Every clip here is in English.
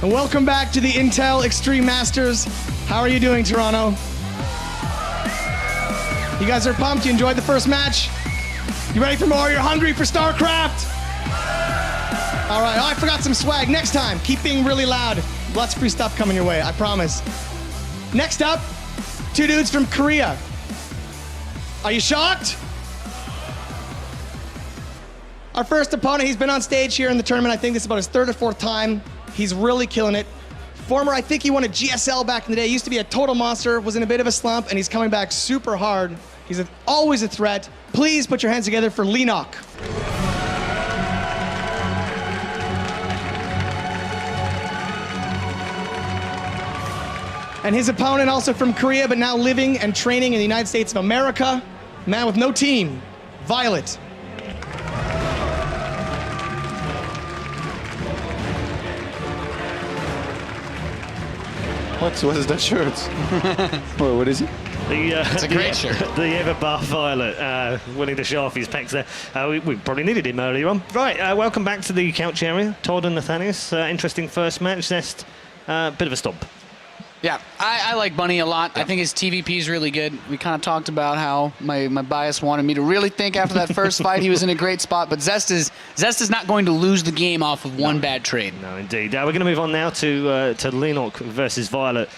And welcome back to the Intel Extreme Masters. How are you doing, Toronto? You guys are pumped? You enjoyed the first match? You ready for more? You're hungry for StarCraft? All right, oh, I forgot some swag. Next time, keep being really loud. Lots of free stuff coming your way, I promise. Next up, two dudes from Korea. Are you shocked? Our first opponent, he's been on stage here in the tournament. I think this is about his third or fourth time. He's really killing it. Former, I think he won a GSL back in the day. He used to be a total monster, was in a bit of a slump, and he's coming back super hard. He's always a threat. Please put your hands together for Leenock. And his opponent, also from Korea, but now living and training in the United States of America. Man with no team, viOlet. What is that shirt? Well, what is it? It's a great shirt. The ever-buff viOlet, winning to show off his pecs there. We probably needed him earlier on. Right, welcome back to the couch area. Todd and Nathanius, interesting first match. Zest, bit of a stomp. Yeah, I like Bunny a lot. Yeah. I think his TVP is really good. We kind of talked about how my bias wanted me to really think after that first fight he was in a great spot, but Zest is not going to lose the game off of one bad trade. No, indeed. We're going to move on now to Leenock versus viOlet.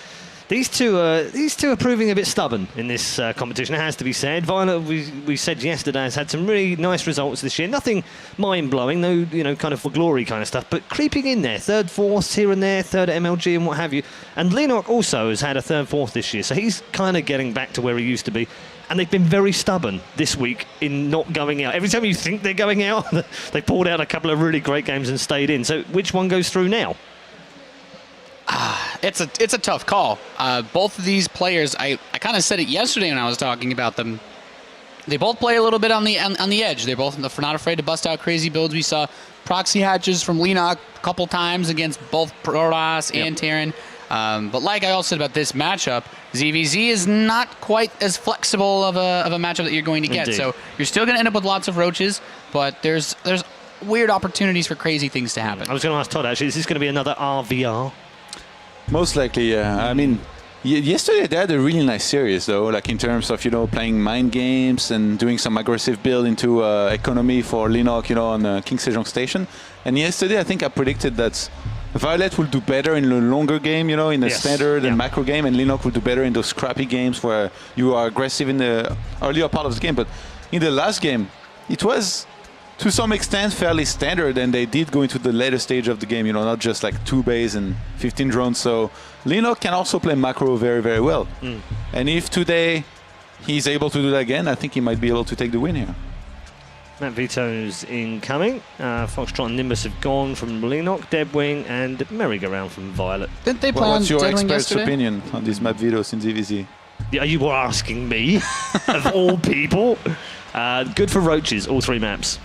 These two are proving a bit stubborn in this competition, it has to be said. viOlet, we said yesterday, has had some really nice results this year. Nothing mind-blowing, no, kind of for glory kind of stuff, but creeping in there. Third, fourth here and there, third at MLG and what have you. And Leenock also has had a third, fourth this year, so he's kind of getting back to where he used to be. And they've been very stubborn this week in not going out. Every time you think they're going out, they pulled out a couple of really great games and stayed in. So which one goes through now? It's a tough call. Both of these players, I kind of said it yesterday when I was talking about them. They both play a little bit on the edge. They're both not afraid to bust out crazy builds. We saw proxy hatches from Leenock a couple times against both Protoss and Terran. But like I also said about this matchup, ZvZ is not quite as flexible of a matchup that you're going to get. Indeed. So you're still going to end up with lots of roaches, but there's weird opportunities for crazy things to happen. I was going to ask Todd, actually, is this going to be another RVR? Most likely, yeah. I mean, yesterday they had a really nice series, though, like in terms of, playing mind games and doing some aggressive build into economy for Leenock, on King Sejong Station. And yesterday, I think I predicted that viOlet will do better in the longer game, in the standard and macro game, and Leenock will do better in those scrappy games where you are aggressive in the earlier part of the game. But in the last game, it was, to some extent, fairly standard, and they did go into the later stage of the game, not just like 2 bays and 15 drones. So Leenock can also play macro very, very well. And if today he's able to do that again, I think he might be able to take the win here. Matt Vito's incoming. Foxtrot and Nimbus have gone from Leenock, Deadwing, and Merry-Go-Round from viOlet. Didn't they play on What's your Deadwing expert's yesterday? opinion on these Matt Vitos in ZvZ? Yeah, you were asking me, of all people. Good for roaches, all 3 maps.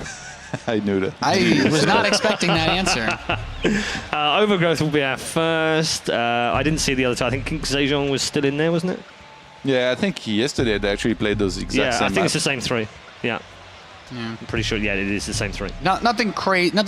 I knew that. I was not expecting that answer. Overgrowth will be our first. I didn't see the other two. I think King Sejong was still in there, wasn't it? Yeah, I think yesterday they actually played those exact same I think maps. it's the same 3. Yeah. I'm pretty sure, it is the same 3. Nothing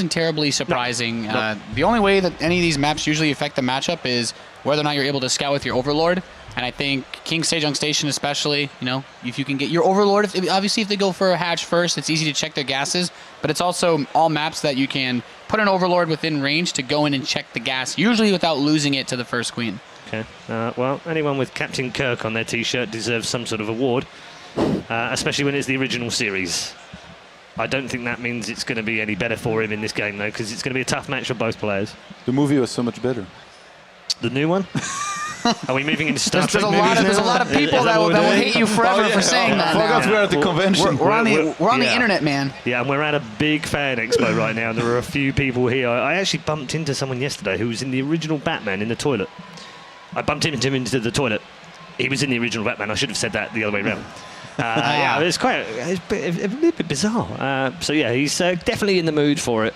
terribly surprising. No. The only way that any of these maps usually affect the matchup is whether or not you're able to scout with your Overlord. And I think King Sejong Station especially, if you can get your Overlord, obviously if they go for a hatch first, it's easy to check their gases, but it's also all maps that you can put an Overlord within range to go in and check the gas, usually without losing it to the first queen. Okay. Well, anyone with Captain Kirk on their T-shirt deserves some sort of award, especially when it's the original series. I don't think that means it's going to be any better for him in this game, though, because it's going to be a tough match for both players. The movie was so much better. The new one? Are we moving into Star Trek there's a lot of people that will hate you forever for saying that. I forgot we're at the convention. We're on the internet, man. Yeah, and we're at a big fan expo right now, and there are a few people here. I actually bumped into someone yesterday who was in the original Batman in the toilet. I bumped into him into the toilet. He was in the original Batman. I should have said that the other way around. Yeah, it's a little bit bizarre. So yeah, he's definitely in the mood for it.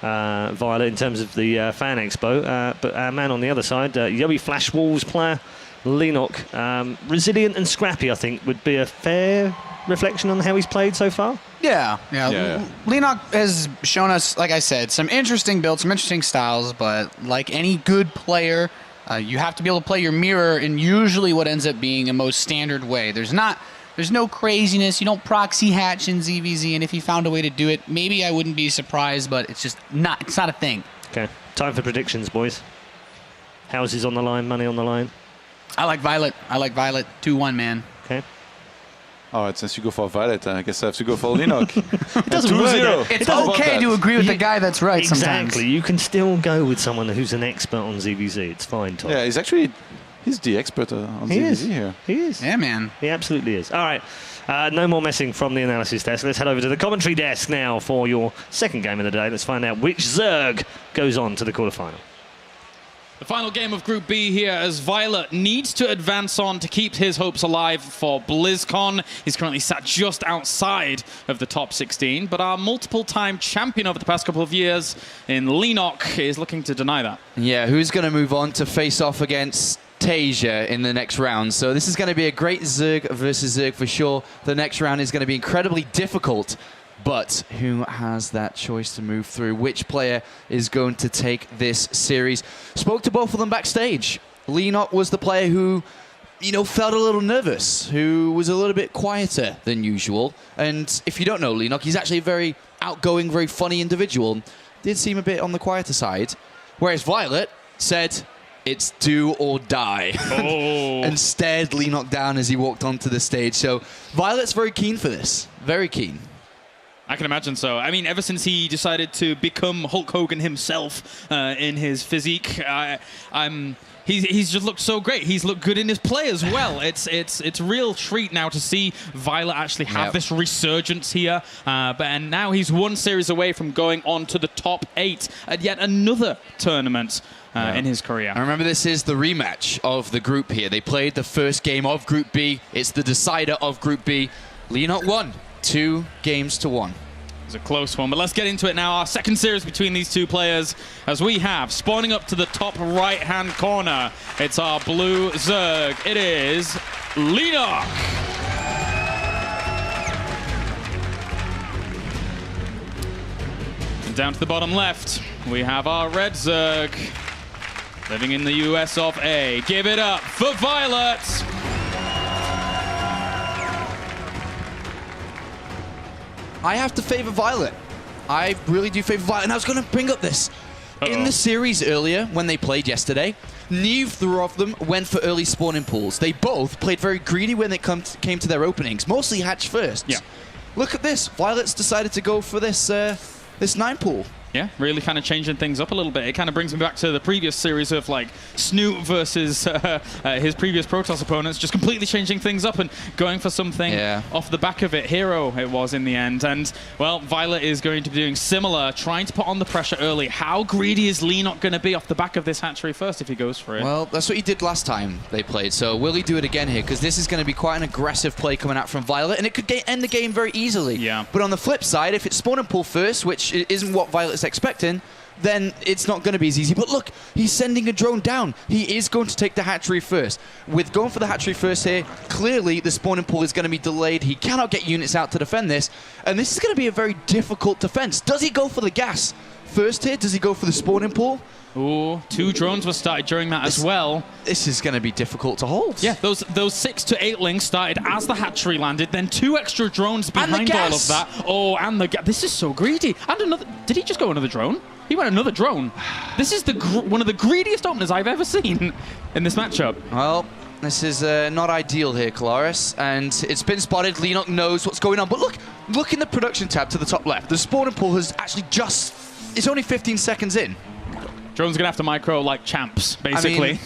viOlet in terms of the fan expo, but our man on the other side, Yoey Flash Wolves player, Leenock, resilient and scrappy, I think would be a fair reflection on how he's played so far. Yeah. Yeah. Leenock has shown us, like I said, some interesting builds, some interesting styles, but like any good player, you have to be able to play your mirror in usually what ends up being a most standard way. There's no craziness. You don't proxy hatch in ZvZ, and if you found a way to do it, maybe I wouldn't be surprised, but it's not a thing. Okay, time for predictions, boys. Houses on the line, money on the line. I like viOlet. 2-1, man. Okay. All right, since you go for viOlet, I guess I have to go for Leenock. It doesn't work. 2-0. It's okay to agree with the guy that's right sometimes. Exactly. You can still go with someone who's an expert on ZvZ. It's fine, Tom. Yeah, he's the expert on He ZvZ is. here. He is. Yeah, man. He absolutely is. All right. No more messing from the analysis desk. Let's head over to the commentary desk now for your second game of the day. Let's find out which Zerg goes on to the quarterfinal. The final game of Group B here as viOlet needs to advance on to keep his hopes alive for BlizzCon. He's currently sat just outside of the top 16, but our multiple-time champion over the past couple of years in Leenock is looking to deny that. Yeah, who's going to move on to face off against Tasia in the next round? So this is going to be a great Zerg versus Zerg for sure. The next round is going to be incredibly difficult. But who has that choice to move through? Which player is going to take this series? Spoke to both of them backstage. Leenock was the player who, felt a little nervous, who was a little bit quieter than usual. And if you don't know Leenock, he's actually a very outgoing, very funny individual. Did seem a bit on the quieter side. Whereas viOlet said, it's do or die. Oh. And stared Leenock down as he walked onto the stage. So viOlet's very keen for this. Very keen. I can imagine so. I mean, ever since he decided to become Hulk Hogan himself in his physique, he's just looked so great. He's looked good in his play as well. It's a real treat now to see viOlet actually have this resurgence here. And now he's one series away from going on to the top 8 at yet another tournament in his career. I remember this is the rematch of the group here. They played the first game of Group B. It's the decider of Group B. Leenock won 2 games to 1. It's a close one, but let's get into it now. Our second series between these two players, as we have spawning up to the top right-hand corner. It's our blue Zerg. It is Leenock. And down to the bottom left, we have our red Zerg, living in the US of A. Give it up for viOlet. I have to favor viOlet. I really do favor viOlet. And I was going to bring up this. In the series earlier, when they played yesterday, neither of them went for early spawning pools. They both played very greedy when it came to their openings, mostly hatch first. Yeah. Look at this. viOlet's decided to go for this, this 9 pool. Yeah, really kind of changing things up a little bit. It kind of brings me back to the previous series of like Snoot versus his previous Protoss opponents, just completely changing things up and going for something off the back of it. Hero it was in the end. And, well, viOlet is going to be doing similar, trying to put on the pressure early. How greedy is Leenock going to be off the back of this hatchery first if he goes for it? Well, that's what he did last time they played. So will he do it again here? Because this is going to be quite an aggressive play coming out from viOlet, and it could end the game very easily. Yeah. But on the flip side, if it's spawn and pull first, which isn't what viOlet's expecting, then it's not going to be as easy. But look, he's sending a drone down. He is going to take the hatchery first. With going for the hatchery first here, clearly the spawn and pull is going to be delayed. He cannot get units out to defend this. And this is going to be a very difficult defense. Does he go for the gas first here? Does he go for the spawn and pull? Ooh, 2 drones were started during that as well. This is going to be difficult to hold. Yeah, those 6 to 8 lings started as the hatchery landed, then 2 extra drones behind all of that. Oh, and the gas. This is so greedy. And another. Did he just go another drone? He went another drone. This is one of the greediest openers I've ever seen in this matchup. Well, this is not ideal here, Kalaris, and it's been spotted. Leenock knows what's going on, but look in the production tab to the top left. The spawn and pull has actually it's only 15 seconds in. Drone's gonna have to micro like champs, basically. I mean,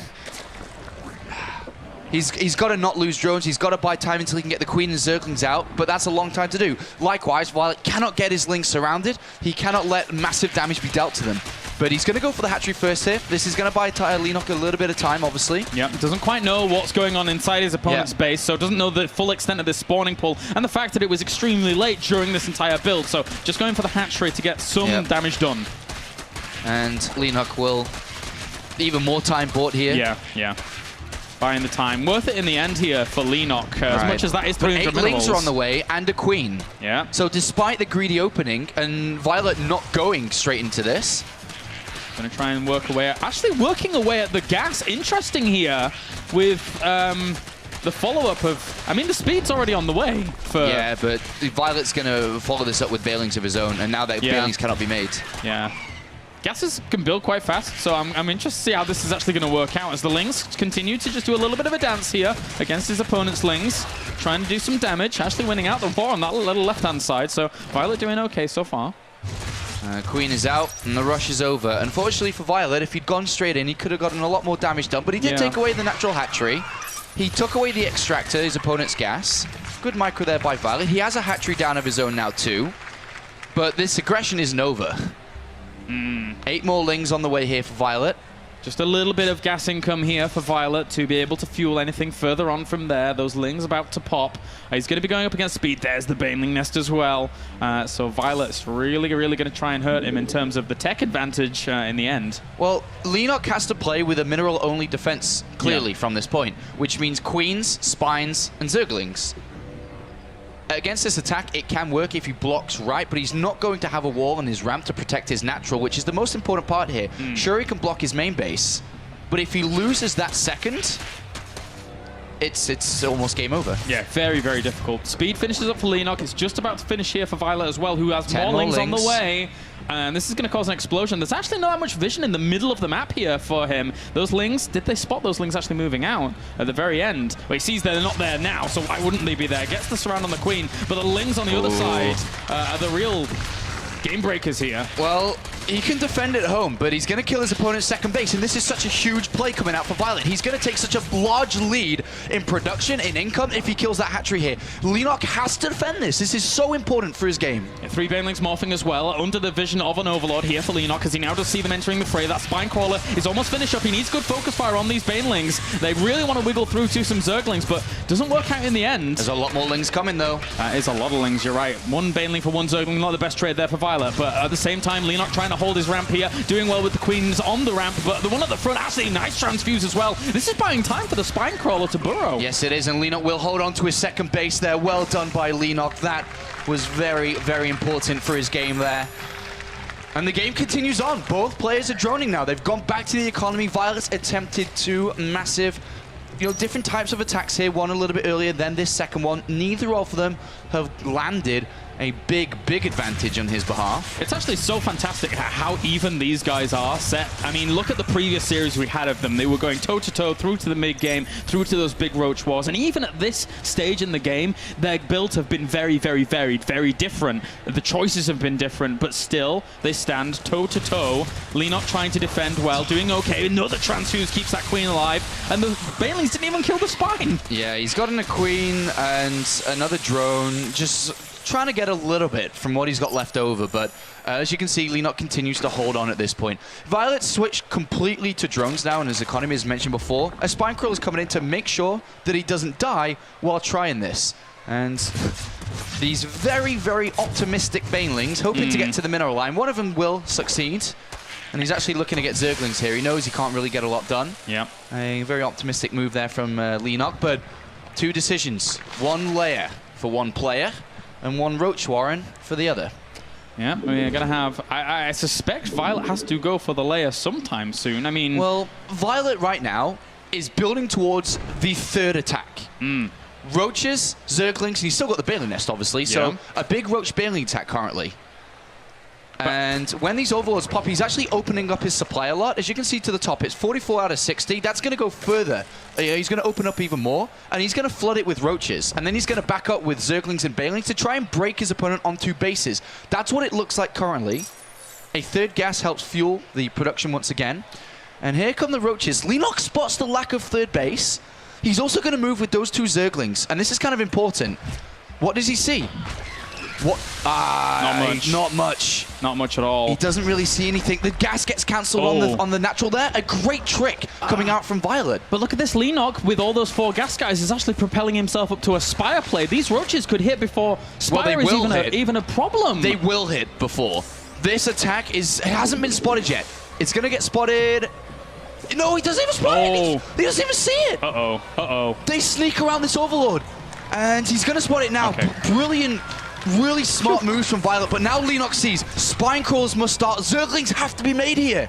he's got to not lose drones. He's got to buy time until he can get the Queen and Zerglings out, but that's a long time to do. Likewise, viOlet cannot get his links surrounded. He cannot let massive damage be dealt to them. But he's going to go for the hatchery first here. This is going to buy Leenock a little bit of time, obviously. Yep, doesn't quite know what's going on inside his opponent's base, so doesn't know the full extent of this spawning pull, and the fact that it was extremely late during this entire build, so just going for the hatchery to get some damage done. And Leenock will even more time bought here. Yeah. buying the time. Worth it in the end here for Leenock, as much as that is 300 8 minerals. lings are on the way and a queen. Yeah. So despite the greedy opening and viOlet not going straight into this, Going to try and work away. Actually working away at the gas. Interesting here with the follow-up of... I mean, the speed's already on the way for... Yeah, but viOlet's going to follow this up with Bailings of his own, and now that Bailings cannot be made. Yeah. Gases can build quite fast, so I'm interested to see how this is actually going to work out as the Lings continue to just do a little bit of a dance here against his opponent's Lings, trying to do some damage, actually winning out the war on that little left-hand side, so viOlet doing okay so far. Queen is out, and the rush is over. Unfortunately for viOlet, if he'd gone straight in, he could have gotten a lot more damage done, but he did take away the natural hatchery. He took away the extractor, his opponent's gas. Good micro there by viOlet. He has a hatchery down of his own now too, but this aggression isn't over. 8 more Lings on the way here for viOlet. Just a little bit of gas income here for viOlet to be able to fuel anything further on from there. Those Lings about to pop. He's going to be going up against speed. There's the Baneling Nest as well. So viOlet's really going to try and hurt him in terms of the tech advantage in the end. Well, Leenock has to play with a mineral-only defense, clearly, from this point, which means Queens, Spines, and Zerglings. Against this attack, it can work if he blocks right, but he's not going to have a wall on his ramp to protect his natural, which is the most important part here. Sure, he can block his main base, but if he loses that second, it's almost game over. Yeah, very difficult. Speed finishes up for Leenock. It's just about to finish here for viOlet as well, who has more Lings on the way. And this is going to cause an explosion. There's actually not that much vision in the middle of the map here for him. Those Lings, did they spot those Lings actually moving out at the very end? Well, he sees they're not there now, so why wouldn't they be there? Gets the surround on the Queen, but the Lings on the other side are the real game breakers here. Well, he can defend at home, but he's going to kill his opponent's second base, and this is such a huge play coming out for viOlet. He's going to take such a large lead in production, in income, if he kills that hatchery here. Leenock has to defend this. This is so important for his game. Yeah, 3 Banelings morphing as well, under the vision of an Overlord here for Leenock, as he now does see them entering the fray. That Spine Crawler is almost finished up. He needs good focus fire on these Banelings. They really want to wiggle through to some Zerglings, but doesn't work out in the end. There's a lot more Lings coming, though. That is a lot of Lings, you're right. 1 Baneling for 1 Zergling, not the best trade there for viOlet, but at the same time, Leenock trying to hold his ramp here, doing well with the Queens on the ramp, but the one at the front, actually nice transfuse as well. This is buying time for the Spine Crawler to burrow. Yes, it is, and Leenock will hold on to his second base there. Well done by Leenock. That was very important for his game there. And the game continues on. Both players are droning now. They've gone back to the economy. viOlet's attempted 2 massive, different types of attacks here. One a little bit earlier than this second one. Neither of them have landed a big advantage on his behalf. It's actually so fantastic how even these guys are set. I mean, look at the previous series we had of them. They were going toe-to-toe through to the mid-game, through to those big Roach Wars. And even at this stage in the game, their builds have been very different. The choices have been different, but still, they stand toe-to-toe. Leenock trying to defend well, doing okay. Another transfuse keeps that Queen alive. And the Banelings didn't even kill the Spine. Yeah, he's gotten a Queen and another drone, just trying to get a little bit from what he's got left over, but as you can see, Leenock continues to hold on at this point. viOlet switched completely to drones now, and his economy, as mentioned before, a Spine Crawler is coming in to make sure that he doesn't die while trying this. And these very optimistic Banelings hoping to get to the mineral line. One of them will succeed, and he's actually looking to get Zerglings here. He knows he can't really get a lot done. Yeah. A very optimistic move there from Leenock, but 2 decisions. 1 layer for 1 player, and 1 Roach Warren for the other. Yeah, we're going to have... I suspect viOlet has to go for the layer sometime soon. I mean... Well, viOlet right now is building towards the 3rd attack. Roaches, Zerglings, and he's still got the Baneling Nest, obviously, so a big Roach Baneling attack currently. And when these Overlords pop, he's actually opening up his supply a lot. As you can see to the top, it's 44 out of 60. That's going to go further. He's going to open up even more, and he's going to flood it with Roaches. And then he's going to back up with Zerglings and Banelings to try and break his opponent on 2 bases. That's what it looks like currently. A 3rd gas helps fuel the production once again. And here come the Roaches. Leenock spots the lack of 3rd base. He's also going to move with those 2 Zerglings, and this is kind of important. What does he see? What? Not much. Not much. Not much at all. He doesn't really see anything. The gas gets cancelled on the natural there. A great trick coming out from viOlet. But look at this, Leenock, with all those 4 gas guys, is actually propelling himself up to a Spire play. These Roaches could hit before Spire is even a problem. They will hit before. This attack hasn't been spotted yet. It's going to get spotted No, he doesn't even spot it. He doesn't even see it. Uh-oh. Uh-oh. They sneak around this Overlord. And he's going to spot it now. Okay. Brilliant, really smart moves from viOlet. But now Leenock sees Spine Crawlers must start. Zerglings have to be made here.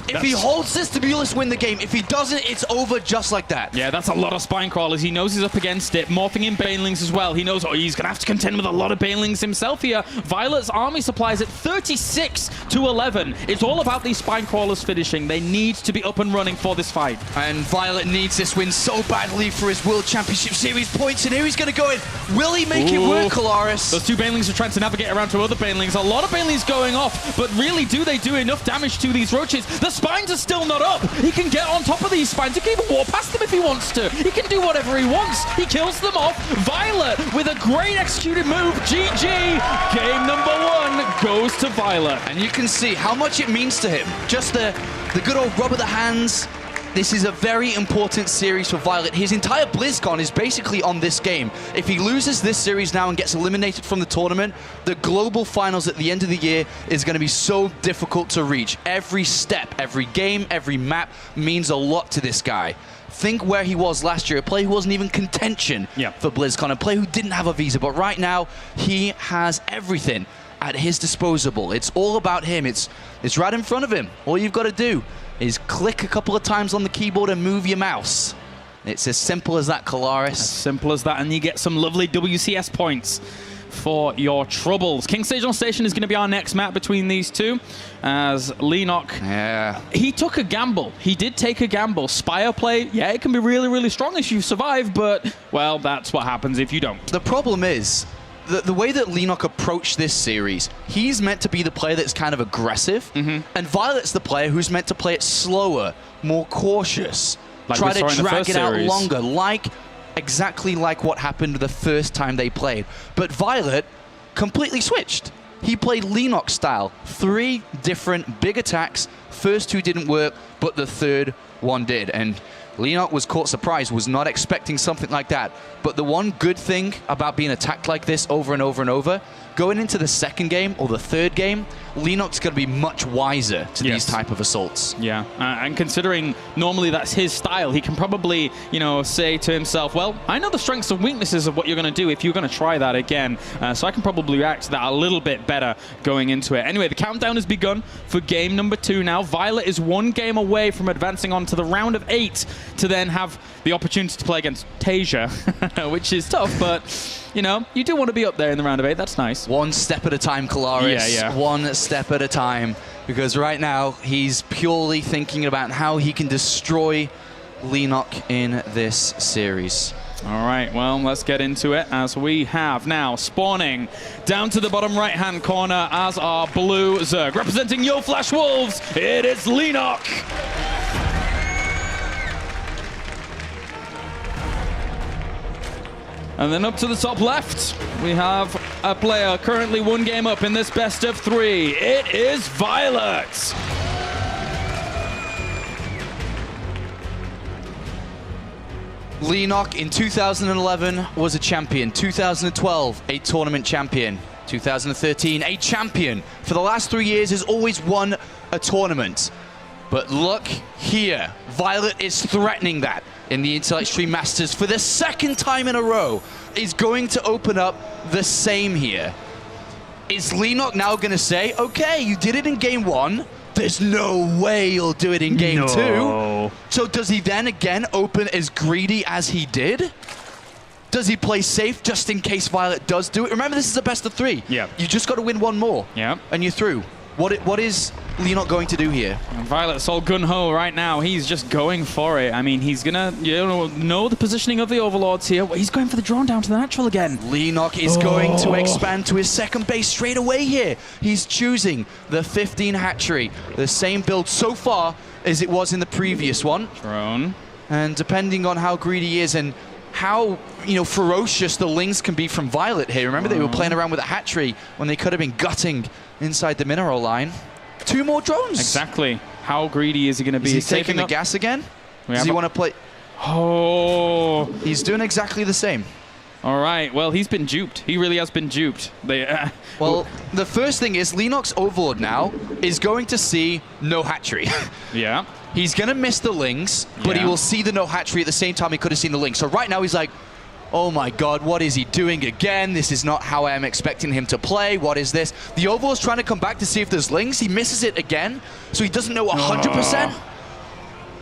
If he holds this, the Mulus win the game. If he doesn't, it's over just like that. Yeah, that's a lot of Spine Crawlers. He knows he's up against it. Morphing in Banelings as well. He knows he's going to have to contend with a lot of Banelings himself here. viOlet's army supplies at 36 to 11. It's all about these Spine Crawlers finishing. They need to be up and running for this fight. And viOlet needs this win so badly for his World Championship Series points. And here he's going to go in. Will he make it work, Kolaris? Those two Banelings are trying to navigate around to other Banelings. A lot of Banelings going off, but really, do they do enough damage to these Roaches? The Spines are still not up. He can get on top of these Spines. He can even walk past them if he wants to. He can do whatever he wants. He kills them off. viOlet with a great executed move. GG. Game number 1 goes to viOlet. And you can see how much it means to him. Just the good old rub of the hands. This is a very important series for viOlet. His entire BlizzCon is basically on this game. If he loses this series now and gets eliminated from the tournament, the global finals at the end of the year is going to be so difficult to reach. Every step, every game, every map means a lot to this guy. Think where he was last year, a player who wasn't even contention for BlizzCon, a player who didn't have a visa, but right now he has everything at his disposal. It's all about him. It's right in front of him. All you've got to do is click a couple of times on the keyboard and move your mouse. It's as simple as that, Kolaris. As simple as that, and you get some lovely WCS points for your troubles. King Stage on Station is going to be our next map between these two, as Leenock, he took a gamble. He did take a gamble. Spire play, yeah, it can be really, really strong if you survive, but, well, that's what happens if you don't. The problem is, the way that Leenock approached this series, he's meant to be the player that's kind of aggressive, and viOlet's the player who's meant to play it slower, more cautious, like try to drag it out series. longer, exactly like what happened the first time they played. But viOlet completely switched. He played Leenock style, 3 different big attacks. First 2 didn't work, but the third one did. And Leenock was caught surprised, was not expecting something like that. But the one good thing about being attacked like this over and over and over, going into the second game or the third game, Leenock's going to be much wiser to these type of assaults. Yeah, and considering normally that's his style, he can probably, say to himself, well, I know the strengths and weaknesses of what you're going to do if you're going to try that again. So I can probably react to that a little bit better going into it. Anyway, the countdown has begun for game number 2 now. viOlet is 1 game away from advancing on to the round of 8 to then have the opportunity to play against Tasia, which is tough, but, you do want to be up there in the round of 8. That's nice. One step at a time, Kolaris. Yeah. One step at a time. Because right now, he's purely thinking about how he can destroy Leenock in this series. All right, well, let's get into it as we have now spawning down to the bottom right-hand corner as our blue Zerg. Representing Yo Flash Wolves, it is Leenock. And then up to the top left, we have a player currently 1 game up in this best of 3. It is viOlet. Leenock in 2011 was a champion. 2012, a tournament champion. 2013, a champion. For the last 3 years, has always won a tournament. But look here, viOlet is threatening that in the Intel Extreme Masters for the 2nd time in a row. Is going to open up the same here. Is Leenock now going to say, okay, you did it in game 1, there's no way you'll do it in game 2. So does he then again open as greedy as he did? Does he play safe just in case viOlet does do it? Remember, this is a best of 3. Yeah. You just got to win 1 more. Yeah. And you're through. What is Leenock going to do here? And viOlet's all gun-ho right now. He's just going for it. I mean, he's going to know the positioning of the Overlords here. He's going for the drone down to the natural again. Leenock is going to expand to his 2nd base straight away here. He's choosing the 15 hatchery. The same build so far as it was in the previous one. Drone. And depending on how greedy he is and how ferocious the Lings can be from viOlet here. Remember, they were playing around with a hatchery when they could have been gutting inside the mineral line. 2 more drones. Exactly. How greedy is he going to be? Is he taking the gas again? Does he want to play? Oh. He's doing exactly the same. All right. Well, he's been duped. He really has been duped. Well, the first thing is Leenock's Overlord now is going to see no hatchery. Yeah. He's going to miss the Lings, but he will see the no hatchery at the same time he could have seen the Lings. So right now he's like, oh my god, what is he doing again? This is not how I am expecting him to play. What is this? The Overlord's trying to come back to see if there's Lings. He misses it again, so he doesn't know 100%.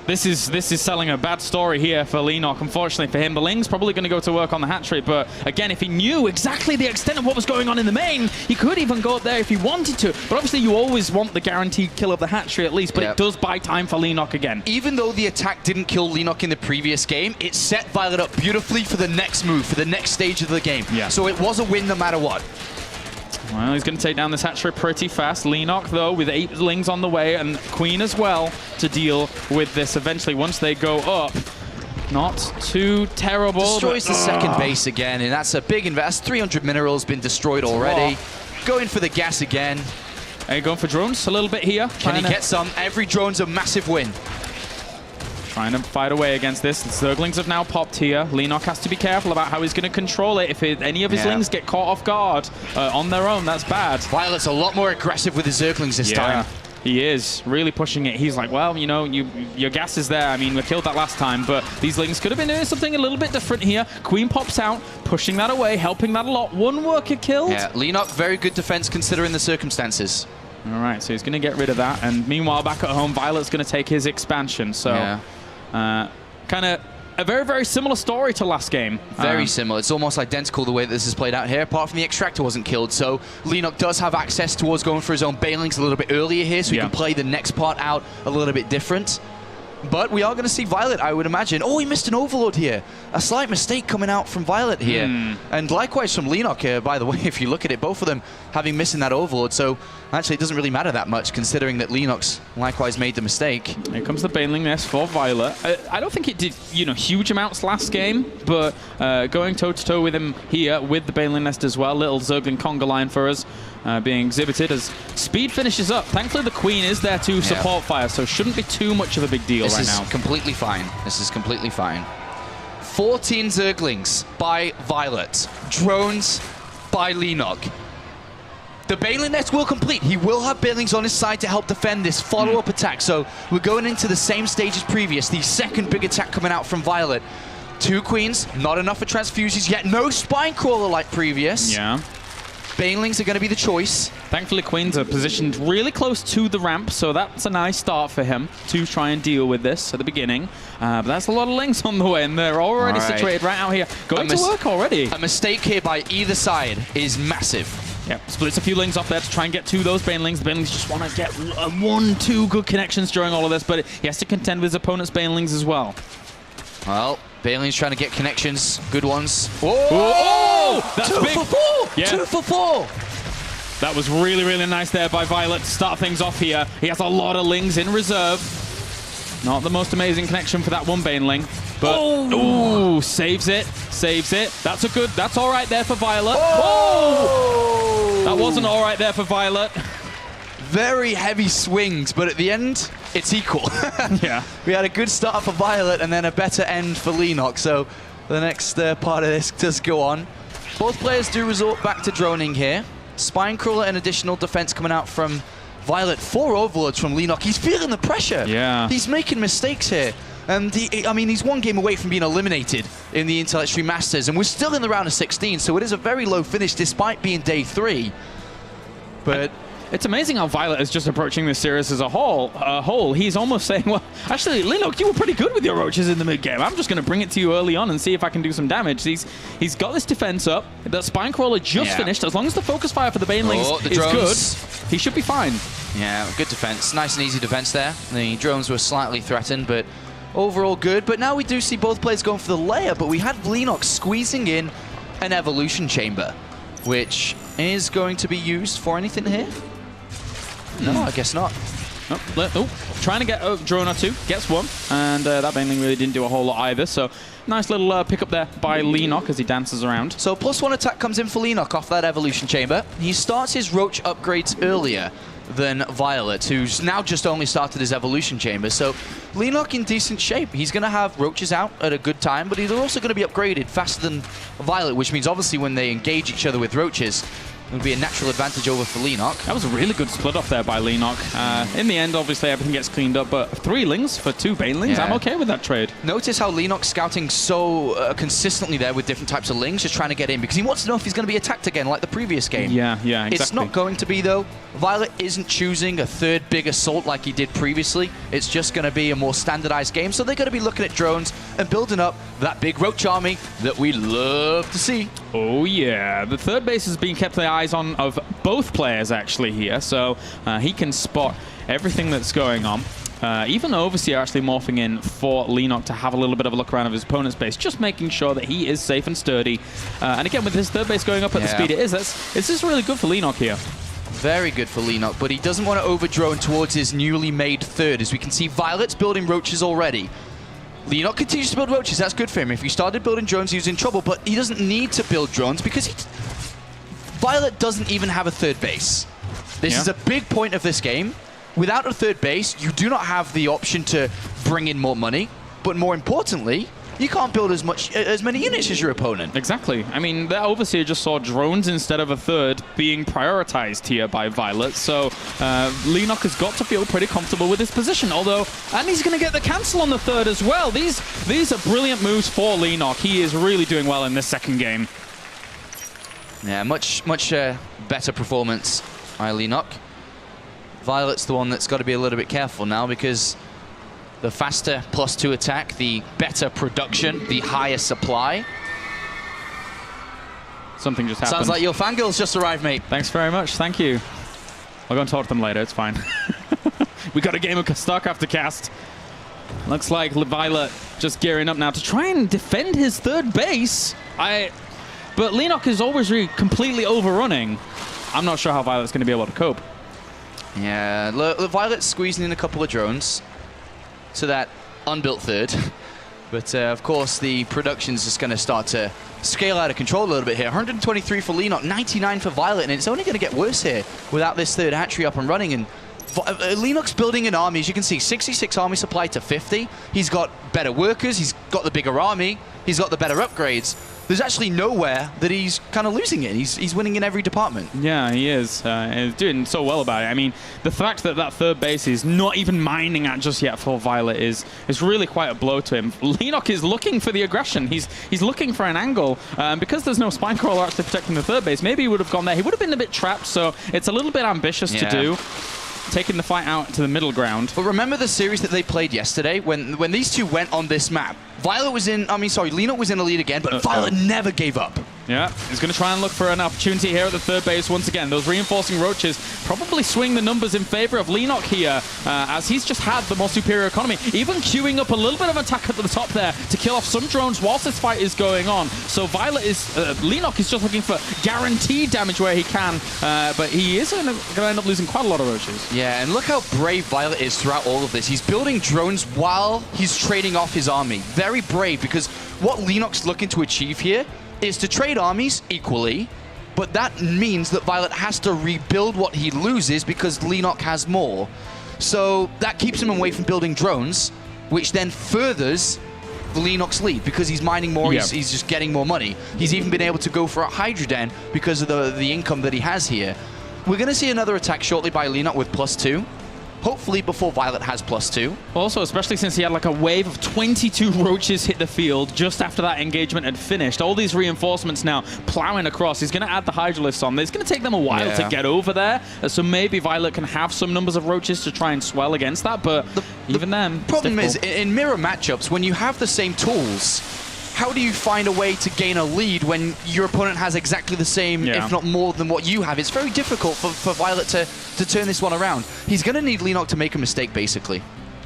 This is selling a bad story here for Leenock, unfortunately for him. The Ling's probably going to go to work on the hatchery, but again, if he knew exactly the extent of what was going on in the main, he could even go up there if he wanted to. But obviously you always want the guaranteed kill of the hatchery at least, but it does buy time for Leenock again. Even though the attack didn't kill Leenock in the previous game, it set viOlet up beautifully for the next move, for the next stage of the game. So it was a win no matter what. Well, he's going to take down this hatchery pretty fast. Leenock, though, with 8 Lings on the way, and Queen as well to deal with this eventually once they go up. Not too terrible. Destroys the second base again, and that's a big invest. 300 minerals been destroyed already. Going for the gas again. Going for drones a little bit here. Can he get some? Every drone's a massive win. Trying to fight away against this. The Zerglings have now popped here. Leenock has to be careful about how he's going to control it. If any of his Lings get caught off guard on their own, that's bad. viOlet's a lot more aggressive with the Zerglings this time. He is really pushing it. He's like, well, you know, your gas is there. I mean, we killed that last time, but these Lings could have been doing something a little bit different here. Queen pops out, pushing that away, helping that a lot. One worker killed. Yeah, Leenock, very good defense considering the circumstances. All right, so he's going to get rid of that. And meanwhile, back at home, viOlet's going to take his expansion. So kind of a very, very similar story to last game. Very similar. It's almost identical the way that this is played out here, apart from the Extractor wasn't killed. So Leenock does have access towards going for his own Banelings a little bit earlier here, so he can play the next part out a little bit different. But we are going to see viOlet, I would imagine. Oh, he missed an Overlord here. A slight mistake coming out from viOlet here. And likewise from Leenock here, by the way, if you look at it, both of them having missing that Overlord. So actually it doesn't really matter that much, considering that Leenock's likewise made the mistake. Here comes the Baneling nest for viOlet. I don't think it did, huge amounts last game, but going toe-to-toe with him here with the Baneling nest as well. Little Zergling conga line for us. Being exhibited as speed finishes up. Thankfully, the Queen is there to support fire, so shouldn't be too much of a big deal right now. This is completely fine. This is completely fine. 14 Zerglings by viOlet. Drones by Leenock. The Baneling nest will complete. He will have Banelings on his side to help defend this follow-up attack. So we're going into the same stage as previous. The second big attack coming out from viOlet. 2 Queens, not enough for transfuses yet. No Spinecrawler like previous. Banelings are going to be the choice. Thankfully, Queens are positioned really close to the ramp, so that's a nice start for him to try and deal with this at the beginning. But that's a lot of Lings on the way, and they're already situated right out here. Going to work already. A mistake here by either side is massive. Splits a few Lings off there to try and get to those Banelings. The Banelings just want to get 1-2 good connections during all of this, but he has to contend with his opponent's Banelings as well. Well, Banelings trying to get connections, good ones. Oh, that's 2 big. for 4! 2 for 4! That was really, really nice there by viOlet to start things off here. He has a lot of Lings in reserve. Not the most amazing connection for that one Baneling, but ooh, saves it. That's all right there for viOlet. Oh! That wasn't all right there for viOlet. Very heavy swings, but at the end, it's equal. We had a good start for viOlet and then a better end for Leenock, so the next part of this does go on. Both players do resort back to droning here. Spinecrawler and additional defense coming out from viOlet. 4 Overlords from Leenock. He's feeling the pressure. He's making mistakes here. And he's 1 game away from being eliminated in the Intel Extreme Masters, and we're still in the round of 16, so it is a very low finish despite being day 3. But it's amazing how viOlet is just approaching this series as a whole. He's almost saying, well, actually, Leenock, you were pretty good with your roaches in the mid-game. I'm just going to bring it to you early on and see if I can do some damage. He's got this defense up. That Spinecrawler just finished. As long as the focus fire for the Banelings is good, he should be fine. Yeah, good defense. Nice and easy defense there. The drones were slightly threatened, but overall good. But now we do see both players going for the layer, but we had Leenock squeezing in an evolution chamber, which is going to be used for anything here. No, I guess not. Trying to get a drone or 2. Gets 1. And that Baneling really didn't do a whole lot either. So nice little pick up there by Leenock as he dances around. So +1 attack comes in for Leenock off that evolution chamber. He starts his roach upgrades earlier than viOlet, who's now just only started his evolution chamber. So Leenock in decent shape. He's going to have roaches out at a good time, but they're also going to be upgraded faster than viOlet, which means obviously when they engage each other with roaches, It would be a natural advantage over for Leenock. That was a really good split off there by Leenock. In the end, obviously, everything gets cleaned up, but 3 Lings for 2 Banelings, Yeah. I'm okay with that trade. Notice how Leenock's scouting so consistently there with different types of Lings, just trying to get in, because he wants to know if he's going to be attacked again like the previous game. Yeah, exactly. It's not going to be, though. viOlet isn't choosing a 3rd big assault like he did previously. It's just going to be a more standardized game, so they're going to be looking at drones and building up that big Roach army that we love to see. Oh, yeah. The 3rd base has been kept the eyes on of both players, actually, here, so he can spot everything that's going on. Even Overseer actually morphing in for Leenock to have a little bit of a look around of his opponent's base, just making sure that he is safe and sturdy. And again, with his 3rd base going up at the speed it is, it's just really good for Leenock here. Very good for Leenock, but he doesn't want to over-drone towards his newly made 3rd. As we can see, viOlet's building roaches already. Leenock continues to build roaches. That's good for him. If he started building drones, he was in trouble, but he doesn't need to build drones because viOlet doesn't even have a 3rd base. This is a big point of this game. Without a 3rd base, you do not have the option to bring in more money, but more importantly, you can't build as many units as your opponent. Exactly. I mean, the Overseer just saw drones instead of a 3rd being prioritized here by viOlet, so Leenock has got to feel pretty comfortable with his position, although, and he's going to get the cancel on the 3rd as well. These are brilliant moves for Leenock. He is really doing well in this 2nd game. Yeah, much better performance by Leenock. viOlet's the one that's got to be a little bit careful now because the faster +2 attack, the better production, the higher supply. Something just happened. Sounds like your fangirls just arrived, mate. Thanks very much. Thank you. I'll go and talk to them later. It's fine. We got a game of StarCraft to cast. Looks like viOlet just gearing up now to try and defend his 3rd base. But Leenock is always really completely overrunning. I'm not sure how viOlet's going to be able to cope. Yeah, viOlet's squeezing in a couple of drones to that unbuilt 3rd. But, of course, the production's just going to start to scale out of control a little bit here. 123 for Leenock, 99 for viOlet, and it's only going to get worse here without this 3rd hatchery up and running. And Leenock's building an army, as you can see, 66 army supply to 50. He's got better workers, he's got the bigger army, he's got the better upgrades. There's actually nowhere that he's kind of losing it. He's winning in every department. Yeah, he is. He's doing so well about it. I mean, the fact that that 3rd base is not even mining at just yet for viOlet is really quite a blow to him. Leenock is looking for the aggression. He's looking for an angle. Because there's no spine crawler actually protecting the 3rd base, maybe he would have gone there. He would have been a bit trapped, so it's a little bit ambitious to do. Taking the fight out to the middle ground. But remember the series that they played yesterday when these two went on this map? Leenock was in a lead again, but viOlet never gave up. Yeah, he's going to try and look for an opportunity here at the 3rd base once again. Those reinforcing roaches probably swing the numbers in favor of Leenock here, as he's just had the more superior economy. Even queuing up a little bit of attack at the top there to kill off some drones whilst this fight is going on. So Leenock is just looking for guaranteed damage where he can, but he is going to end up losing quite a lot of roaches. Yeah, and look how brave viOlet is throughout all of this. He's building drones while he's trading off his army. Very brave, because what Leenock's looking to achieve here is to trade armies equally, but that means that viOlet has to rebuild what he loses because Leenock has more. So that keeps him away from building drones, which then furthers Leenock's lead because he's mining more, he's just getting more money. He's even been able to go for a Hydra Den because of the income that he has here. We're going to see another attack shortly by Leenock with +2. Hopefully before viOlet has +2. Also, especially since he had like a wave of 22 roaches hit the field just after that engagement had finished. All these reinforcements now plowing across. He's going to add the Hydralisks on. It's going to take them a while to get over there. So maybe viOlet can have some numbers of roaches to try and swell against that. But even then, the problem is, in mirror matchups, when you have the same tools, how do you find a way to gain a lead when your opponent has exactly the same, if not more than what you have? It's very difficult for viOlet to turn this one around. He's going to need Leenock to make a mistake, basically.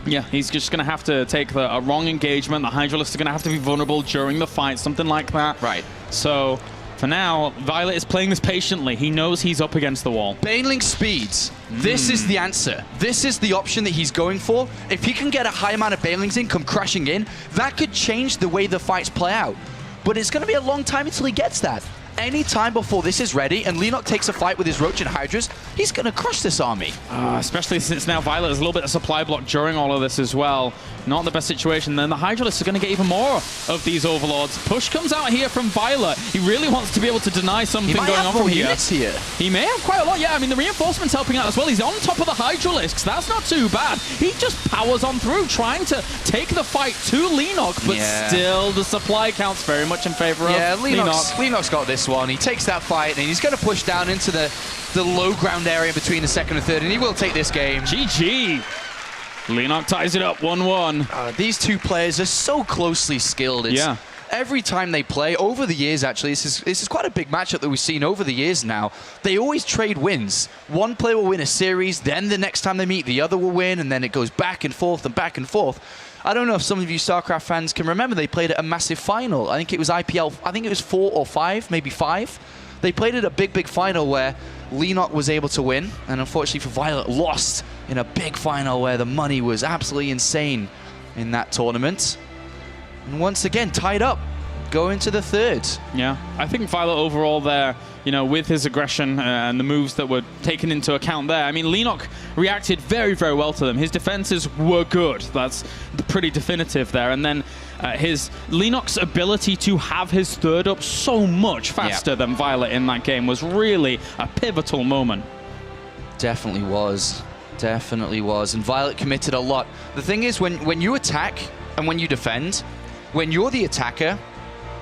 Yeah, he's just going to have to take a wrong engagement. The Hydralisks are going to have to be vulnerable during the fight, something like that. Right. So for now, viOlet is playing this patiently. He knows he's up against the wall. Baneling speeds. This is the answer. This is the option that he's going for. If he can get a high amount of Banelings in, come crashing in, that could change the way the fights play out. But it's going to be a long time until he gets that. Any time before this is ready and Leenock takes a fight with his Roach and Hydras, he's going to crush this army. Especially since now viOlet has a little bit of supply block during all of this as well. Not the best situation. Then the Hydralisks are going to get even more of these Overlords. Push comes out here from viOlet. He really wants to be able to deny something He might going have on from more here. units here. He may have quite a lot, yeah. I mean, the reinforcements helping out as well. He's on top of the Hydralisks. That's not too bad. He just powers on through, trying to take the fight to Leenock, but still the supply counts very much in favor of Leenock. Leenock's got this one. He takes that fight, and he's going to push down into the low ground area between the second and third, and he will take this game. GG. Leenock ties it up 1-1. These two players are so closely skilled. It's, every time they play, over the years actually, this is quite a big matchup that we've seen over the years now. They always trade wins. One player will win a series, then the next time they meet, the other will win, and then it goes back and forth and back and forth. I don't know if some of you StarCraft fans can remember they played at a massive final. I think it was IPL, I think it was 4 or 5, maybe 5. They played at a big final where Leenock was able to win, and unfortunately for viOlet, lost in a big final where the money was absolutely insane in that tournament. And once again, tied up, going to the third. Yeah, I think viOlet overall there, you know, with his aggression and the moves that were taken into account there. I mean, Leenock reacted very well to them. His defenses were good. That's pretty definitive there. And then his Leenock's ability to have his third up so much faster than viOlet in that game was really a pivotal moment. Definitely was. Definitely was. And viOlet committed a lot. The thing is, when you attack and when you defend, when you're the attacker,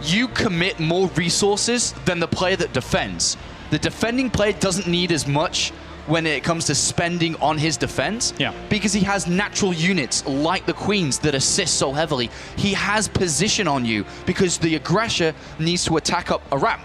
you commit more resources than the player that defends. The defending player doesn't need as much when it comes to spending on his defense, because he has natural units like the queens that assist so heavily. He has position on you because the aggressor needs to attack up a ramp.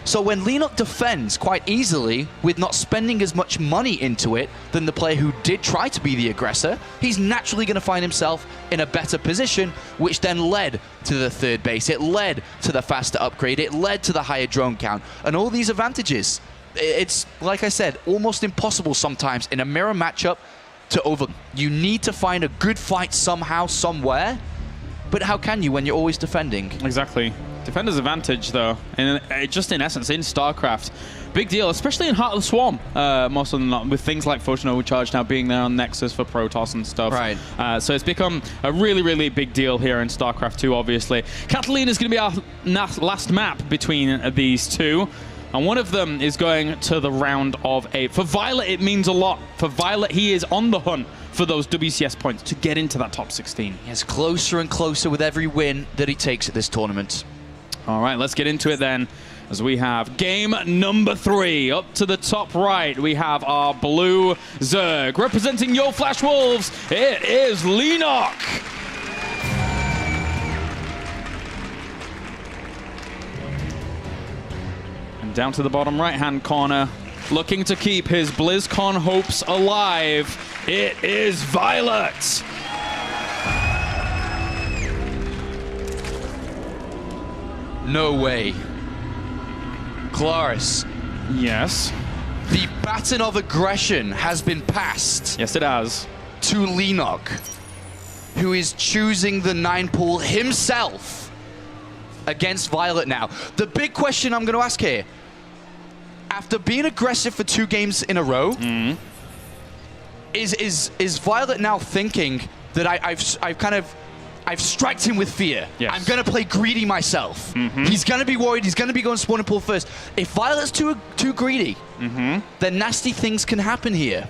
So when Leenock defends quite easily with not spending as much money into it than the player who did try to be the aggressor, he's naturally going to find himself in a better position, which then led to the third base. It led to the faster upgrade. It led to the higher drone count and all these advantages. It's, like I said, almost impossible sometimes in a mirror matchup to over. You need to find a good fight somehow, somewhere. But how can you when you're always defending? Exactly. Defender's advantage, though, and just in essence, in StarCraft, big deal, especially in Heart of the Swarm, most of them not, with things like Photon Overcharge now being there on Nexus for Protoss and stuff. Right. So it's become a really big deal here in StarCraft 2, obviously. Catalina is going to be our last map between these two. And one of them is going to the round of 8. For viOlet, it means a lot. For viOlet, he is on the hunt for those WCS points to get into that top 16. He gets closer and closer with every win that he takes at this tournament. All right, let's get into it then, as we have game number 3. Up to the top right, we have our blue Zerg. Representing your Flash Wolves, it is Leenock. Down to the bottom right-hand corner, looking to keep his BlizzCon hopes alive. It is viOlet. No way. Claris. Yes. The baton of aggression has been passed. Yes, it has. To Leenock, who is choosing the 9 pool himself against viOlet now. The big question I'm going to ask here, after being aggressive for 2 games in a row, is viOlet now thinking that I've striked him with fear? Yes. I'm going to play greedy myself. He's going to be worried. He's going to be going spawn and pool first. If viOlet's too greedy, then nasty things can happen here.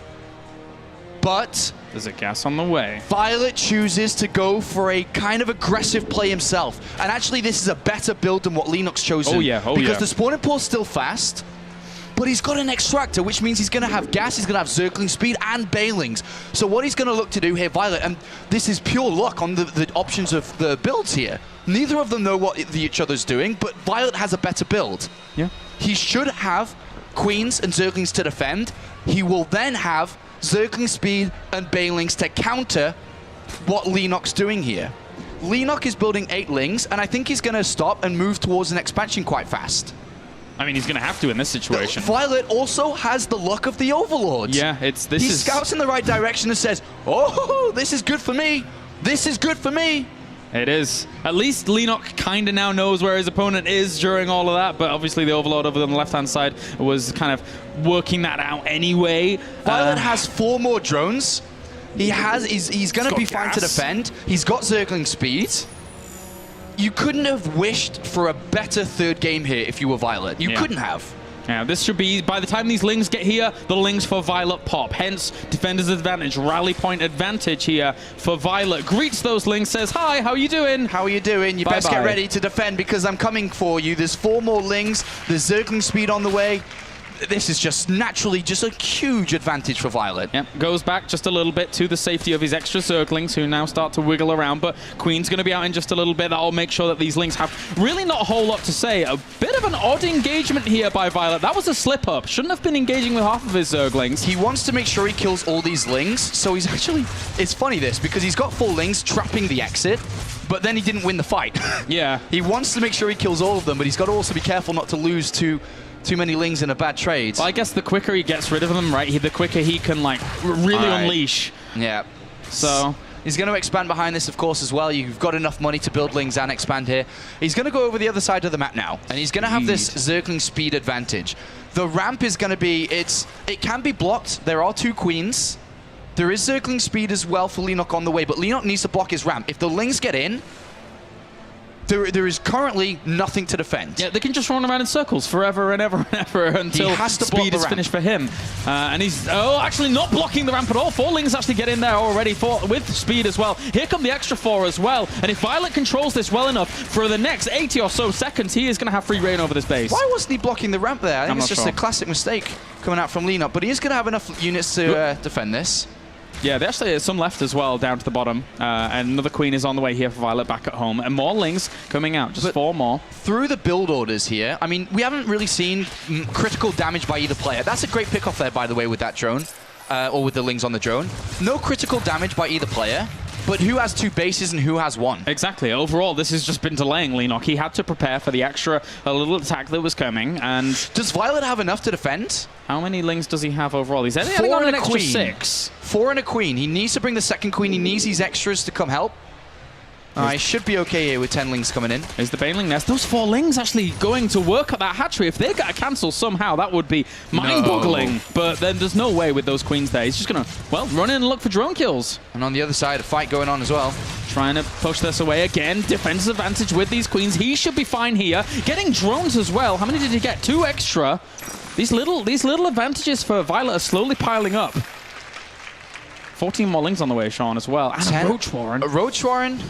But there's a gas on the way. viOlet chooses to go for a kind of aggressive play himself. And actually, this is a better build than what Leenock's chosen. Because the spawn and pool's still fast. But he's got an extractor, which means he's going to have gas, he's going to have circling speed and bailings. So what he's going to look to do here, viOlet, and this is pure luck on the options of the builds here. Neither of them know what each other's doing, but viOlet has a better build. Yeah. He should have queens and zerglings to defend. He will then have zergling speed and bailings to counter what Leenock's doing here. Leenock is building 8 lings, and I think he's going to stop and move towards an expansion quite fast. I mean, he's going to have to in this situation. viOlet also has the luck of the Overlords. Yeah, he scouts in the right direction and says, oh, this is good for me. This is good for me. It is. At least Leenock kind of now knows where his opponent is during all of that, but obviously the Overlord over on the left-hand side was kind of working that out anyway. viOlet has 4 more drones. He's going to be fine to defend. He's got zergling speed. you couldn't have wished for a better third game here if you were viOlet. You couldn't have. Yeah, this should be, by the time these Lings get here, the Lings for viOlet pop. Hence, defender's advantage, rally point advantage here for viOlet. Greets those Lings, says, hi, how you doing? How are you doing? You best get ready to defend because I'm coming for you. There's 4 more Lings. There's Zergling speed on the way. This is just naturally just a huge advantage for viOlet. Yep, goes back just a little bit to the safety of his extra Zerglings, who now start to wiggle around, but Queen's going to be out in just a little bit. That'll make sure that these Lings have really not a whole lot to say. A bit of an odd engagement here by viOlet. That was a slip-up. Shouldn't have been engaging with half of his Zerglings. He wants to make sure he kills all these Lings, so he's actually... It's funny this, because he's got 4 Lings trapping the exit, but then he didn't win the fight. Yeah. He wants to make sure he kills all of them, but he's got to also be careful not to lose too many Lings in a bad trade. Well, I guess the quicker he gets rid of them, right, the quicker he can, like, really unleash. Yeah. So... He's going to expand behind this, of course, as well. You've got enough money to build Lings and expand here. He's going to go over the other side of the map now, and he's going to have this Zergling speed advantage. The ramp is going to be... It can be blocked. There are 2 Queens. There is Zergling speed as well for Leenock on the way, but Leenock needs to block his ramp. If the Lings get in... There is currently nothing to defend. Yeah, they can just run around in circles forever and ever and ever until speed is finished for him. And he's, actually not blocking the ramp at all. 4 Lings actually get in there already with speed as well. Here come the extra 4 as well. And if viOlet controls this well enough, for the next 80 or so seconds, he is going to have free reign over this base. Why wasn't he blocking the ramp there? I think it's just a classic mistake coming out from Leenock. But he is going to have enough units to defend this. Yeah, there's actually some left as well down to the bottom. And another Queen is on the way here for viOlet back at home. And more Lings coming out, just 4 more. Through the build orders here, I mean, we haven't really seen critical damage by either player. That's a great pick off there, by the way, with that drone. Or with the Lings on the drone. No critical damage by either player. But who has 2 bases and who has 1? Exactly. Overall, this has just been delaying Leenock. He had to prepare for the extra little attack that was coming. And does viOlet have enough to defend? How many Lings does he have overall? He's only 4 got and an a extra Queen. 6. 4 and a Queen. He needs to bring the second Queen. He needs these extras to come help. He should be okay here with 10 Lings coming in. Is the Baneling nest? Those 4 Lings actually going to work at that hatchery. If they got to cancel somehow, that would be mind-boggling. No. But then there's no way with those Queens there. He's just going to, well, run in and look for drone kills. And on the other side, a fight going on as well. Trying to push this away again. Defensive advantage with these Queens. He should be fine here. Getting drones as well. How many did he get? 2 extra. These little advantages for viOlet are slowly piling up. 14 more Lings on the way, Sean, as well. And a Roach Warren. A Roach Warren?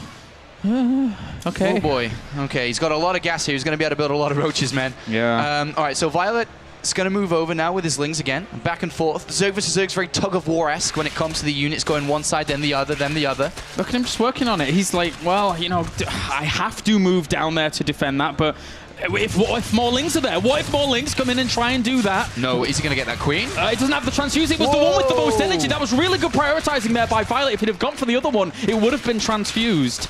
Okay. Oh boy. Okay, he's got a lot of gas here. He's going to be able to build a lot of roaches, man. Yeah. All right, so viOlet is going to move over now with his Lings again. Back and forth. Zerg vs. Zerg's very tug-of-war-esque when it comes to the units going one side, then the other, then the other. Look at him just working on it. He's like, well, you know, I have to move down there to defend that, but what if more Lings are there? What if more Lings come in and try and do that? No, is he going to get that Queen? He doesn't have the transfuse. It was the one with the most energy. That was really good prioritizing there by viOlet. If he'd have gone for the other one, it would have been transfused.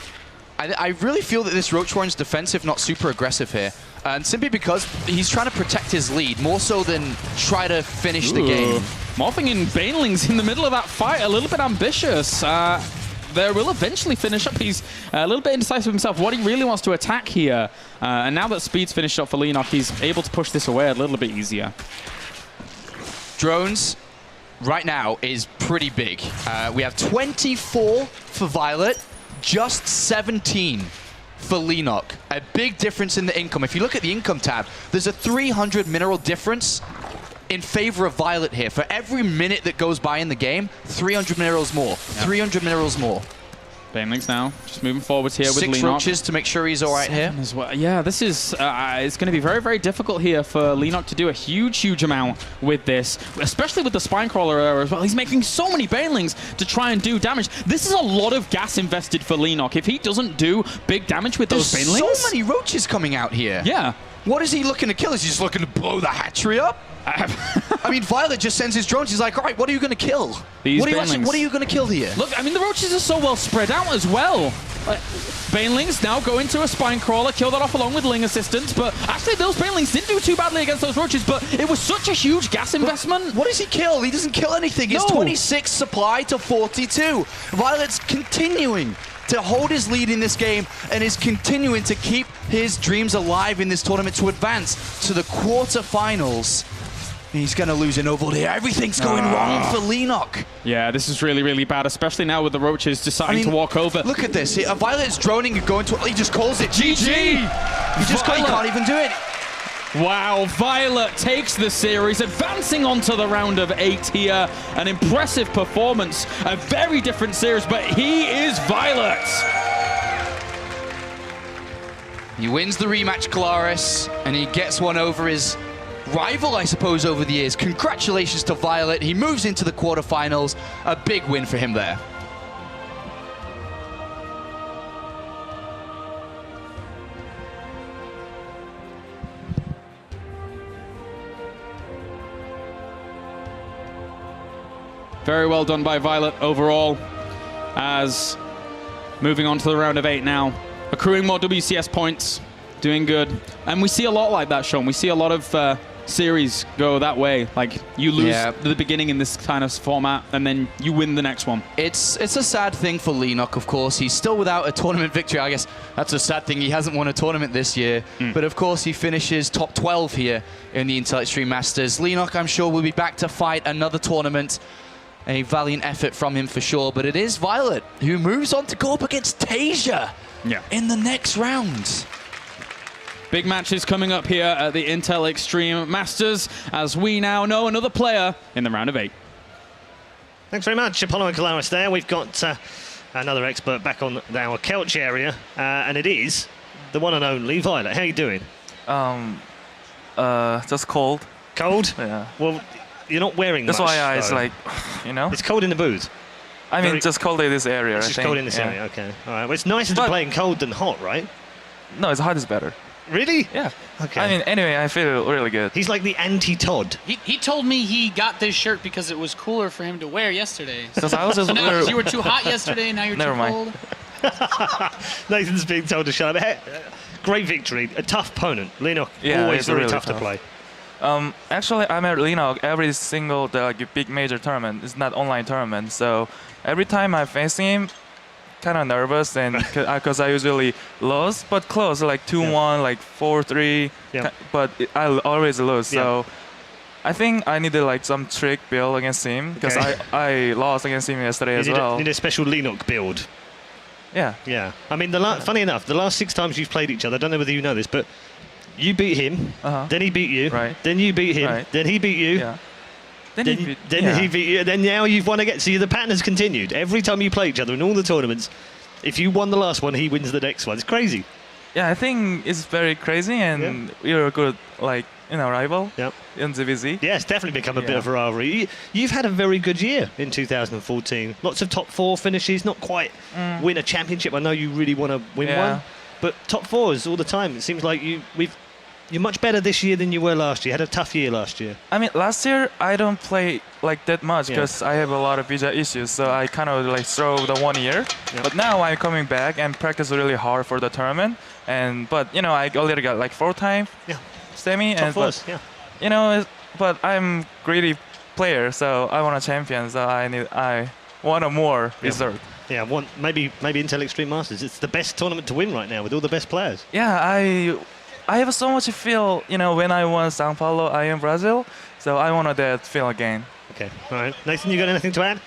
I really feel that this Roach Warren's defensive, not super aggressive here. And simply because he's trying to protect his lead, more so than try to finish the game. Morphing in Banelings in the middle of that fight, a little bit ambitious. There will eventually finish up. He's a little bit indecisive himself, what he really wants to attack here. And now that speed's finished up for Leenock, he's able to push this away a little bit easier. Drones right now is pretty big. We have 24 for viOlet, just 17 for Leenock. A big difference in the income. If you look at the income tab, there's a 300 mineral difference in favor of viOlet here. For every minute that goes by in the game, 300 minerals more. Yep. 300 minerals more. Banelings now, just moving forwards here with Leenock. 6 roaches to make sure he's all right here. As well. Yeah, this is it's going to be very, very difficult here for Leenock to do a huge amount with this, especially with the Spine Crawler era as well. He's making so many Banelings to try and do damage. This is a lot of gas invested for Leenock. If he doesn't do big damage with those Banelings... There's so many roaches coming out here. Yeah. What is he looking to kill? Is he just looking to blow the hatchery up? I mean, viOlet just sends his drones. He's like, all right, what are you going to kill? What are you going to kill here? Look, I mean, the roaches are so well spread out as well. Banelings now go into a Spine Crawler, kill that off along with Ling Assistance, but actually those Banelings didn't do too badly against those roaches, but it was such a huge gas investment. What does he kill? He doesn't kill anything. It's 26 supply to 42. viOlet's continuing to hold his lead in this game and is continuing to keep his dreams alive in this tournament to advance to the quarterfinals. He's going to lose an overload here. Everything's going wrong for Leenock. Yeah, this is really, really bad, especially now with the Roaches deciding to walk over. Look at this. Violet's droning and going to... He just calls it GG. He just can't even do it. Wow, Violett takes the series, advancing onto the round of 8 here. An impressive performance, a very different series, but he is Violett. He wins the rematch, Kalaris, and he gets one over his rival, I suppose, over the years. Congratulations to Violett. He moves into the quarterfinals. A big win for him there. Very well done by Violett overall, as moving on to the round of 8 now. Accruing more WCS points, doing good. And we see a lot like that, Sean. We see a lot of series go that way. Like, you lose the beginning in this kind of format, and then you win the next one. It's a sad thing for Leenock, of course. He's still without a tournament victory. I guess that's a sad thing. He hasn't won a tournament this year. But, of course, he finishes top 12 here in the Intel Extreme Masters. Leenock, I'm sure, will be back to fight another tournament. A valiant effort from him for sure, but it is Violett who moves on to go up against Tasia in the next round. Big matches coming up here at the Intel Extreme Masters, as we now know another player in the round of 8. Thanks very much, Apollo and Kalaris there. We've got another expert back on our couch area, and it is the one and only Violett. How are you doing? Just cold. Cold? Yeah. Well, you're not wearing That's much. why I though. like, you know. It's cold in the booth. I mean, just cold in this area. It's just cold in this area. Okay. All right. Well, it's nicer to play in cold than hot, right? No, it's hot is better. Really? Yeah. Okay. I mean, anyway, I feel really good. He's like the anti-Todd. He told me he got this shirt because it was cooler for him to wear yesterday. Because I was just So now you were too hot yesterday, now you're Never too mind. cold. Nathan's being told to shut up. Hey, great victory. A tough opponent. Leenock, always it's very really tough to play. Actually, I'm at Leenock every single big major tournament. It's not online tournament, so every time I face him, kind of nervous, and because I usually lose, but close, like 2-1, like 4-3, but I always lose. So I think I needed like some trick build against him because I lost against him yesterday as well. You need a special Leenock build. Yeah. Yeah. I mean, funny enough, the last 6 times you've played each other, I don't know whether you know this, but you beat him, then he beat you, then you beat him, then he beat you, then he beat you, then now you've won again. So the pattern has continued. Every time you play each other in all the tournaments, if you won the last one, he wins the next one. It's crazy. Yeah, I think it's very crazy, and you're a good, like, rival in ZvZ. Yeah, it's definitely become a bit of a rivalry. You've had a very good year in 2014. Lots of top 4 finishes, not quite win a championship. I know you really want to win one, but top 4s all the time. It seems like you're much better this year than you were last year. Had a tough year last year. I mean, last year I don't play like that much because I have a lot of visa issues, so I kind of like throw the 1 year. But now I'm coming back and practice really hard for the tournament. But I already got like 4 times semi top and 4s, but I'm greedy player, so I want a champion. So I want a more result. Yeah, maybe Intel Extreme Masters. It's the best tournament to win right now with all the best players. Yeah, I have so much feel, when I won Sao Paulo, IEM Brazil, so I wanted that feel again. Okay, all right. Nathan, you got anything to add?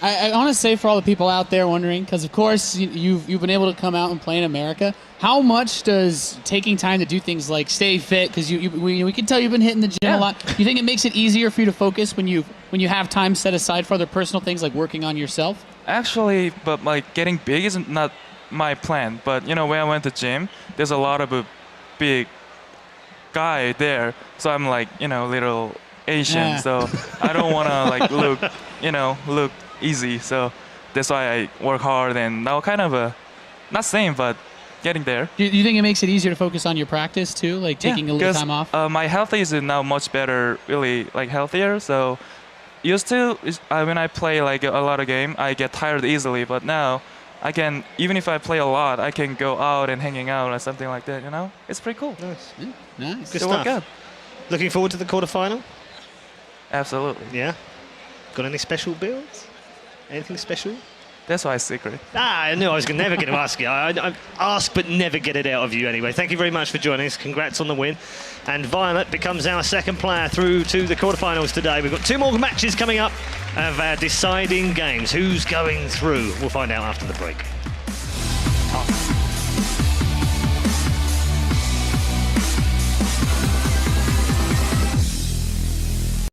I want to say for all the people out there wondering, because of course you've been able to come out and play in America, how much does taking time to do things like stay fit, because we can tell you've been hitting the gym a lot, you think it makes it easier for you to focus when you have time set aside for other personal things like working on yourself? Actually, but like getting big isn't not my plan, but when I went to gym, there's a lot of big guy there, so I'm like little Asian, so I don't want to like look easy, so that's why I work hard, and now kind of not same but getting there. Do you think it makes it easier to focus on your practice too, like taking a little time off? My health is now much better, really like healthier, so used to when I play like a lot of game I get tired easily, but now I can, even if I play a lot, I can go out and hanging out or something like that, It's pretty cool. Nice. Yeah, nice. Good stuff. Good. Looking forward to the quarterfinal? Absolutely. Yeah. Got any special builds? Anything special? That's why it's secret. I knew I was never going to ask you. I ask but never get it out of you anyway. Thank you very much for joining us. Congrats on the win. And viOlet becomes our second player through to the quarterfinals today. We've got 2 more matches coming up of our deciding games. Who's going through? We'll find out after the break.